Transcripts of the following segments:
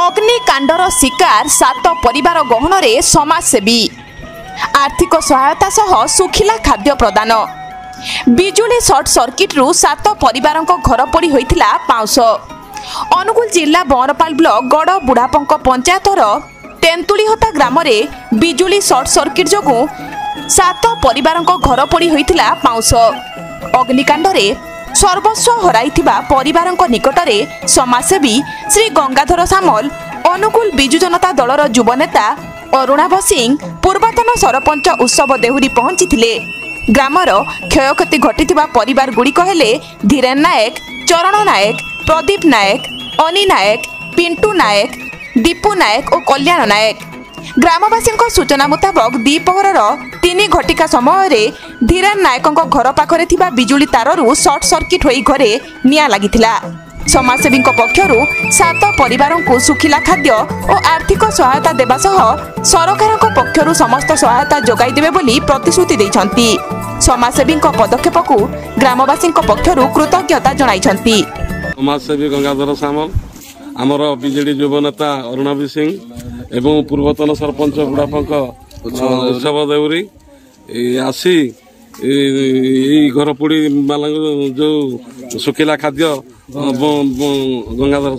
अग्निकांडर शिकार 7 परिवार गहन समाजसेवी आर्थिक सहायता सह सुखिला खाद्य प्रदान बिजुली सर्ट सर्किट रु 7 परिवार घर पोड़ी होइथिला पाउस। अनुगुल जिला बरपाल ब्लॉक गड़ बुढ़ापंक पंचायतर तेंतुलीहता ग्राम में बिजुली सर्ट सर्किट जोगु 7 परिवार घर पोड़ी होइथिला पाउस। अग्निकांडरे सर्वस्व हराइथिबा परिवार निकटरे समाजसेवी श्री गंगाधर सामल, अनुकूल बिजु जनता दलर युव नेता अरुणाभ सिंह, पूर्वतन सरपंच उत्सव देहुरी पहुंची ग्रामर क्षयक्षति घटिथिबा परिवार गुड़िक हेले धीरेन नायक, चरण नायक, प्रदीप नायक, अनी नायक, पिंटू नायक, दीपू नायक और कल्याण नायक। ग्रामवासी सूचना मुताबक द्विपहर 3 घटिका समय धीरेन नायक घर पाखरे थिबा बिजुली ताररू सर्ट सर्किट होई घरे निया लागिथिला। समाजसेवी पक्षरु 7 परिवार को सुखिला खाद्य और आर्थिक सहायता देबा सह सरकार पक्षरु समस्त सहायता जोगाई देबे बोली प्रतिश्रुति दैछंती। समाजसेवी पदक्षेप को ग्रामवासी पक्षरु कृतज्ञता जणाइछंती। समाजसेवी गंगाधर सामल, आमर बीजेडी युव नेता अरुणाभ सिंह एवं पूर्वतन सरपंच बुढ़ापंक उत्सव देउरी आसी घर पोड़ी वाला जो सुखिला खाद्य गंगाधर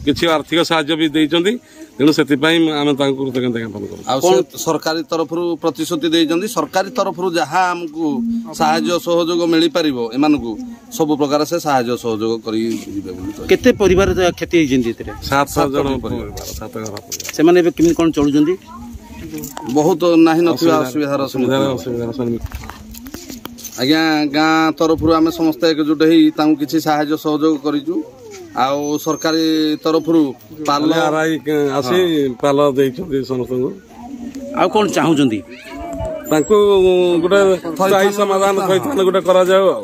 किसी आर्थिक साहाय्य भी देइचंदी, तेणु से कृतज्ञता ज्ञापन करूँ। सरकारी तरफ प्रतिश्रुति देइचंदी, सरकारी तरफ जहाँ आमको साहाय्य सहयोग मिल पार एम सब प्रकार से साहाय्य सहयोग केते परिवार क्षति होइजंदी? 7 जन परिवार से माने केमि कोन चलुजंदी? बहुत नाही नथिबा असुविधार आज्ञा गाँ तरफ आम समस्त एकजुट हो किसी साहाय्य सहयोग करूँ। आउ सरकारी तरफ पाल आसी पाल देइछंदी समस्त। आ कोन चाहुजंदी तांको गोटे समाधान गोटे करा जाओ।